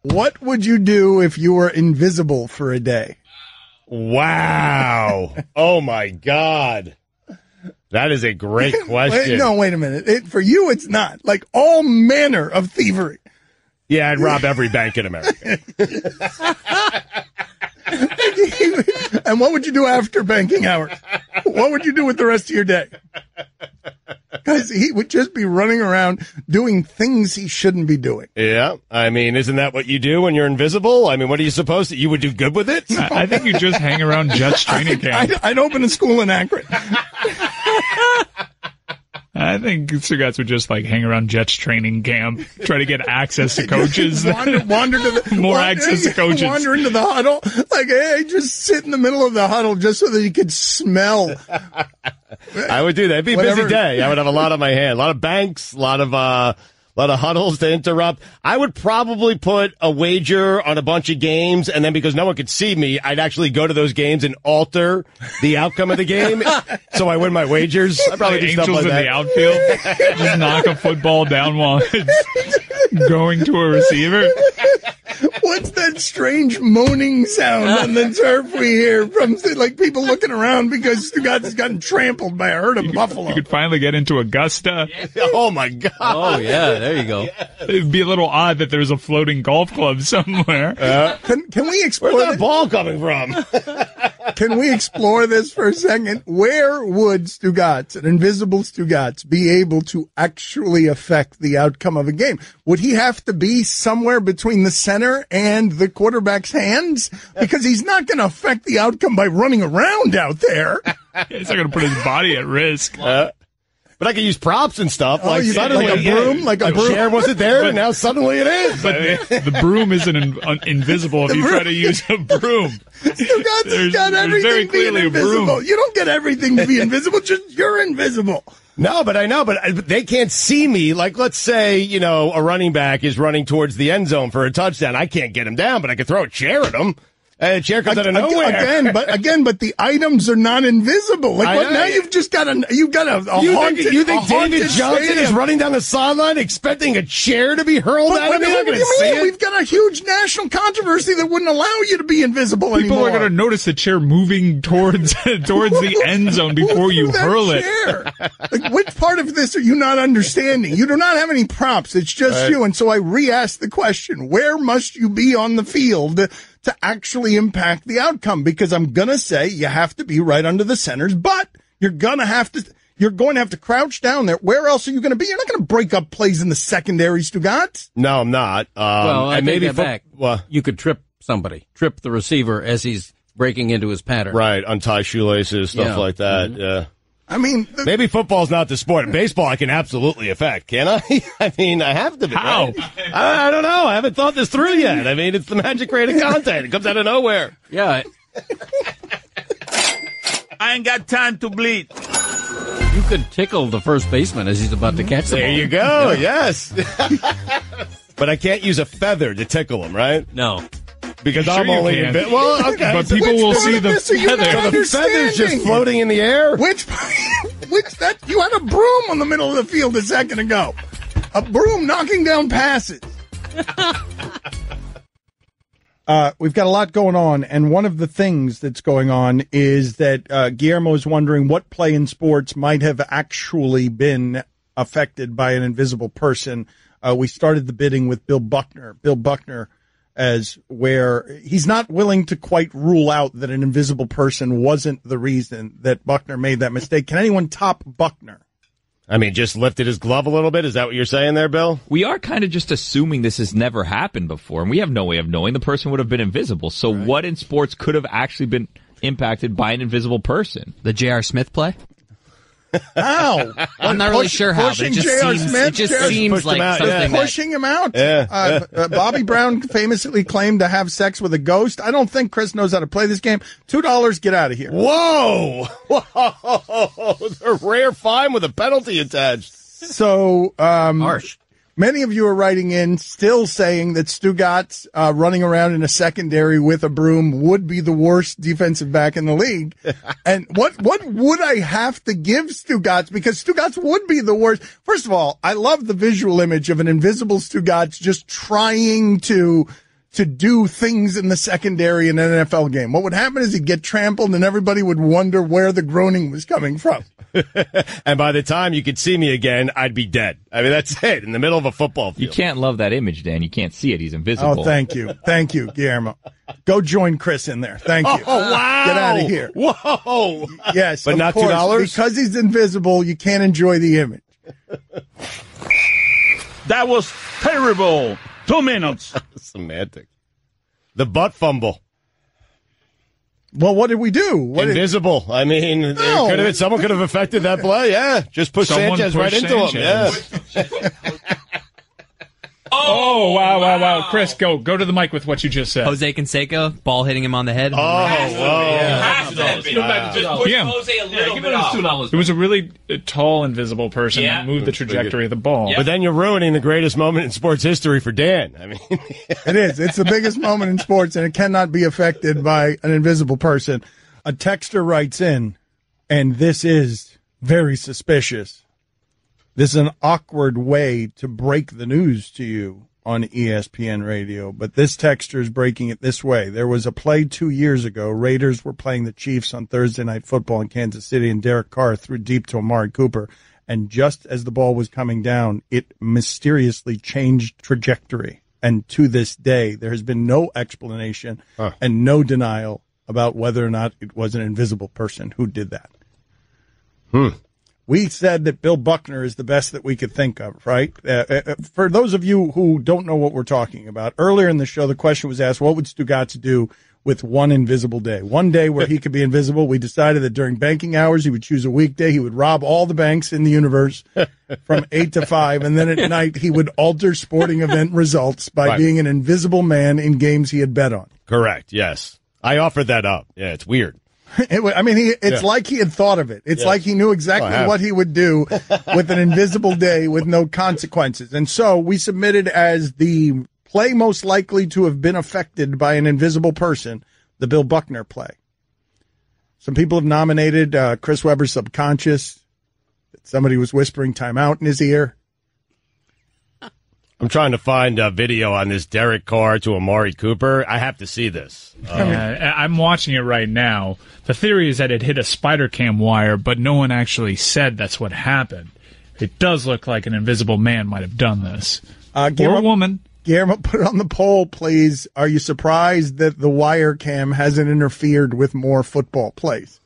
What would you do if you were invisible for a day? Wow. Oh, my God. That is a great question. Wait a minute. For you, it's not. Like all manner of thievery. Yeah, I'd rob every bank in America. And what would you do after banking hours? What would you do with the rest of your day? Because he would just be running around doing things he shouldn't be doing. Yeah. I mean, isn't that what you do when you're invisible? I mean, what are you supposed to? You would do good with it? I think you just hang around Jets training camp. I'd open a school in Akron. I think Stugotz would just hang around Jets training camp, try to get access to coaches. wander to the access to coaches. Wander into the huddle, hey, just sit in the middle of the huddle just so that he could smell. I would do that. It'd be a busy day. I would have a lot on my hand, a lot of banks, a lot of huddles to interrupt. I would probably put a wager on a bunch of games, and then because no one could see me, I'd actually go to those games and alter the outcome of the game so I win my wagers. I'd probably do stuff Angels like that. in the outfield, just knock a football down while it's going to a receiver. What's that strange moaning sound on the turf we hear from people looking around because Stugotz has gotten trampled by a herd of buffalo? You could finally get into Augusta. Oh, my God. Oh, yeah, there you go. It'd be a little odd that there's a floating golf club somewhere. Can we explore Where's that ball coming from? Can we explore this for a second? Where would Stugotz, an invisible Stugotz, be able to actually affect the outcome of a game? Would he have to be somewhere between the center and the quarterback's hands? Because he's not going to affect the outcome by running around out there. He's not going to put his body at risk. But I could use props and stuff. Suddenly, like a broom? Like a broom? chair wasn't there, and now suddenly it is. But the broom isn't invisible if you try to use a broom. Stugotz has got everything very clearly being invisible. a broom. You don't get everything to be invisible, just you're invisible. No, but I know, but they can't see me. Like, let's say, a running back is running towards the end zone for a touchdown. I can't get him down, but I can throw a chair at him. And a chair comes out of nowhere. But the items are not invisible. Now you've just got a haunted. You think David Johnson is running down the sideline expecting a chair to be hurled at him? What do you mean? We've got a huge national controversy that wouldn't allow you to be invisible anymore. People are going to notice the chair moving towards the end zone before you hurl it. Which part of this are you not understanding? You do not have any props. It's just you. And so I re-asked the question, where must you be on the field to actually impact the outcome? Because I'm going to say you have to be right under the centers, but you're going to have to crouch down there. Where else are you going to be? You're not going to break up plays in the secondary, Stugotz. No, I'm not. Well, I take that back. You could trip the receiver as he's breaking into his pattern. Right, untie shoelaces, stuff like that. Mm-hmm. Yeah. I mean, maybe football's not the sport. Baseball I can absolutely affect, can I? I mean, I have to be. How? Right? I don't know. I haven't thought this through yet. I mean, it's the magic creative content. It comes out of nowhere. Yeah. I ain't got time to bleed. You could tickle the first baseman as he's about to catch the ball. There you go. Yes. But I can't use a feather to tickle him, right? No. Because sure I'm only in bit. Well, okay. But people will see the feather. So the feather's just floating in the air? You had a broom on the middle of the field a second ago. A broom knocking down passes. We've got a lot going on, and one of the things that's going on is that Guillermo is wondering what play in sports might have actually been affected by an invisible person. We started the bidding with Bill Buckner. Bill Buckner, as where he's not willing to quite rule out that an invisible person wasn't the reason that Buckner made that mistake. Can anyone top Buckner? I mean, just lifted his glove a little bit. Is that what you're saying there, Bill? We are kind of just assuming this has never happened before, and we have no way of knowing. The person would have been invisible. So what in sports could have actually been impacted by an invisible person? The J.R. Smith play? How? I'm not really sure how, but it just seems like something pushing him out. Yeah. Bobby Brown famously claimed to have sex with a ghost. I don't think Chris knows how to play this game. $2, get out of here. Whoa! A rare fine with a penalty attached. So, harsh. Many of you are writing in still saying that Stugotz running around in a secondary with a broom would be the worst defensive back in the league. And what would I have to give Stugotz? Because Stugotz would be the worst. First of all, I love the visual image of an invisible Stugotz just trying to to do things in the secondary in an NFL game. What would happen is he'd get trampled and everybody would wonder where the groaning was coming from. And by the time you could see me again, I'd be dead. I mean, that's it, in the middle of a football field. You can't love that image, Dan. You can't see it. He's invisible. Oh, thank you. Thank you, Guillermo. Go join Chris in there. Thank you. Oh, wow. Get out of here. Whoa. Yes, but of not course, $2? Because he's invisible, you can't enjoy the image. That was terrible. 2 minutes. Semantic. The butt fumble. Well, what did we do? Invisible. I mean, someone could have affected that play. Yeah, just push Sanchez right into him. Yeah. Oh, wow. Chris, go to the mic with what you just said. Jose Canseco, ball hitting him on the head. Oh, whoa. It was a really tall, invisible person that moved the trajectory of the ball. But then you're ruining the greatest moment in sports history for Dan. I mean, it is. It's the biggest moment in sports, and it cannot be affected by an invisible person. A texter writes in, and this is very suspicious. This is an awkward way to break the news to you on ESPN radio, but this texter is breaking it this way. There was a play 2 years ago. Raiders were playing the Chiefs on Thursday Night Football in Kansas City, and Derek Carr threw deep to Amari Cooper. And just as the ball was coming down, it mysteriously changed trajectory. And to this day, there has been no explanation and no denial about whether or not it was an invisible person who did that. We said that Bill Buckner is the best that we could think of, right? For those of you who don't know what we're talking about, earlier in the show, the question was asked, what would Stugotz do with one invisible day? One day where he could be invisible. We decided that during banking hours, he would choose a weekday. He would rob all the banks in the universe from 8 to 5. And then at night, he would alter sporting event results by being an invisible man in games he had bet on. Correct. Yes. I offered that up. Yeah, it's weird. It's like he had thought of it. It's like he knew exactly what he would do with an invisible day with no consequences. And so we submitted as the play most likely to have been affected by an invisible person, the Bill Buckner play. Some people have nominated Chris Webber's subconscious. Somebody was whispering timeout in his ear. I'm trying to find a video on this Derek Carr to Amari Cooper. I have to see this. I'm watching it right now. The theory is that it hit a spider cam wire, but no one actually said that's what happened. It does look like an invisible man might have done this. Or a woman. Guillermo, put it on the poll, please. Are you surprised that the wire cam hasn't interfered with more football plays?